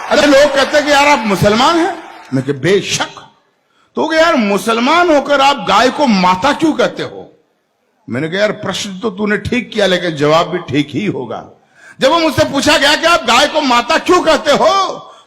अरे लोग कहते हैं कि यार आप मुसलमान हैं। मैं कि बेशक। तो यार मुसलमान होकर आप गाय को माता क्यों कहते हो? मैंने कहा यार प्रश्न तो तूने ठीक किया, लेकिन जवाब भी ठीक ही होगा। जब वो मुझसे पूछा गया कि आप गाय को माता क्यों कहते हो,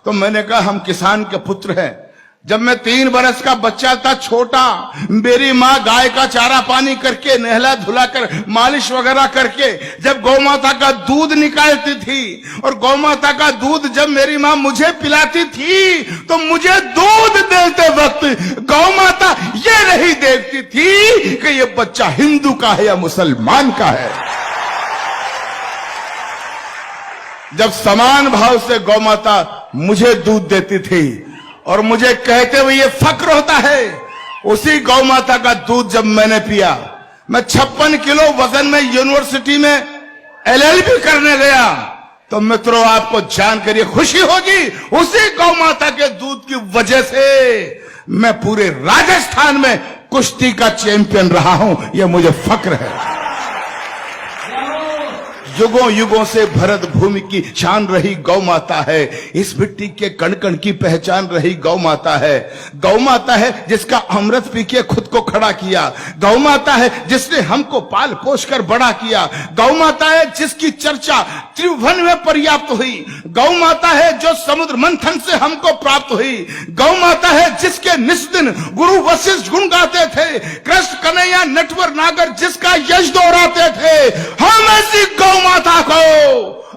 तो मैंने कहा हम किसान के पुत्र हैं। जब मैं 3 बरस का बच्चा था, छोटा, मेरी माँ गाय का चारा पानी करके, नहला धुलाकर, मालिश वगैरह करके जब गौ माता का दूध निकालती थी, और गौ माता का दूध जब मेरी माँ मुझे पिलाती थी, तो मुझे दूध देते वक्त गौ माता ये नहीं देखती थी कि ये बच्चा हिंदू का है या मुसलमान का है। जब समान भाव से गौ माता मुझे दूध देती थी और मुझे कहते हुए ये फक्र होता है, उसी गौ माता का दूध जब मैंने पिया, मैं 56 किलो वजन में यूनिवर्सिटी में LLB करने गया, तो मित्रों आपको जानकर ये खुशी होगी, उसी गौ माता के दूध की वजह से मैं पूरे राजस्थान में कुश्ती का चैंपियन रहा हूं। यह मुझे फक्र है। युगों युगों से भरत भूमि की शान रही गौ माता है। इस मिट्टी के कण कण की पहचान रही गौ माता है। गौ माता है जिसका अमृत पी के खुद को खड़ा किया। गौ माता है जिसने हमको पाल पोष कर बड़ा किया। गौ माता है जिसकी चर्चा त्रिभुवन में पर्याप्त हुई। गौ माता है जो समुद्र मंथन से हमको प्राप्त हुई। गौ माता है जिसके निस्दिन गुरु वशिष्ठ गुण गाते थे। कृष्ण कन्हैया नटवर नागर जिसका यश दोहराते थे। हम ऐसी गौ माता को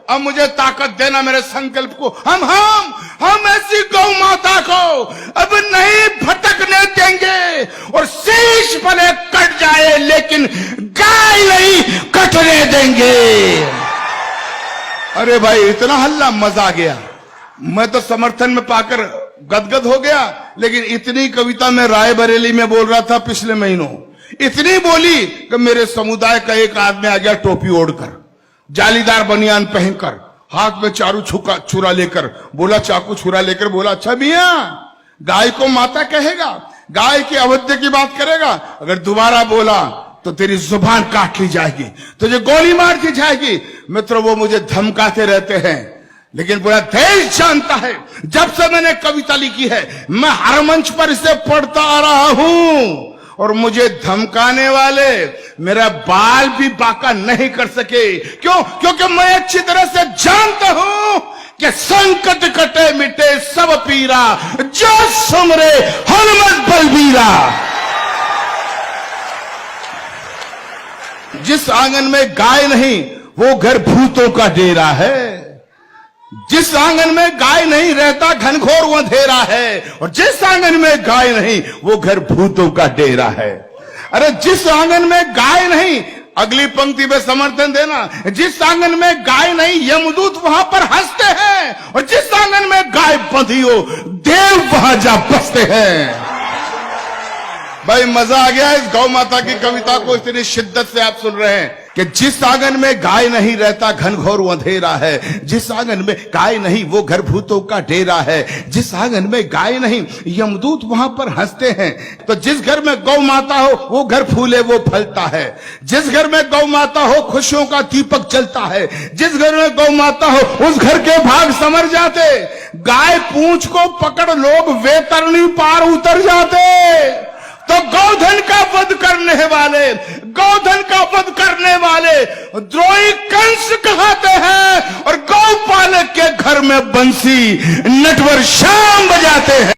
अब मुझे ताकत देना, मेरे संकल्प को हम ऐसी गौ माता को अब नहीं भटकने देंगे। और शीश भले कट जाए लेकिन गाय नहीं कटने देंगे। अरे भाई इतना हल्ला, मजा आ गया। मैं तो समर्थन में पाकर गदगद हो गया। लेकिन इतनी कविता मैं रायबरेली में बोल रहा था पिछले महीनों, इतनी बोली कि मेरे समुदाय का एक आदमी आ गया टोपी ओढ़कर, जालीदार बनियान पहनकर, हाथ में चारू छुरा लेकर, बोला, चाकू छुरा लेकर बोला, अच्छा मियां गाय को माता कहेगा, गाय के अवध्य की बात करेगा, अगर दोबारा बोला तो तेरी जुबान काट ली जाएगी, तुझे गोली मार दी जाएगी। मित्रों वो मुझे धमकाते रहते हैं, लेकिन पूरा देश जानता है जब से मैंने कविता लिखी है मैं हर मंच पर इसे पढ़ता आ रहा हूं, और मुझे धमकाने वाले मेरा बाल भी बाका नहीं कर सके। क्यों? क्योंकि मैं अच्छी तरह से जानता हूं कि संकट कटे मिटे सब पीरा, जो सुमरे हनुमत बलबीरा। जिस आंगन में गाय नहीं वो घर भूतों का डेरा है। जिस आंगन में गाय नहीं रहता घनघोर अंधेरा है। और जिस आंगन में गाय नहीं वो घर भूतों का डेरा है। अरे जिस आंगन में गाय नहीं, अगली पंक्ति में समर्थन देना, जिस आंगन में गाय नहीं यमदूत वहां पर हंसते हैं, और जिस आंगन में गाय बंधी हो देव वहां जा बसते हैं। भाई मजा आ गया इस गौ माता की कविता को इतनी शिद्दत से आप सुन रहे हैं कि जिस आंगन में गाय नहीं रहता घनघोर अंधेरा है। जिस आंगन में गाय नहीं वो घर भूतों का डेरा है। जिस आंगन में गाय नहीं यमदूत वहां पर हंसते हैं। तो जिस घर में गौ माता हो वो घर फूले वो फलता है। जिस घर में गौ माता हो खुशियों का दीपक जलता है। जिस घर में गौ माता हो उस घर के भाग संवर जाते। गाय पूंछ को पकड़ लोग वैतरणी पार उतर जाते। तो गौधन का वध करने वाले, गौधन का वध करने वाले द्रोही कंस कहते हैं, और गौपालक के घर में बंसी नटवर श्याम बजाते हैं।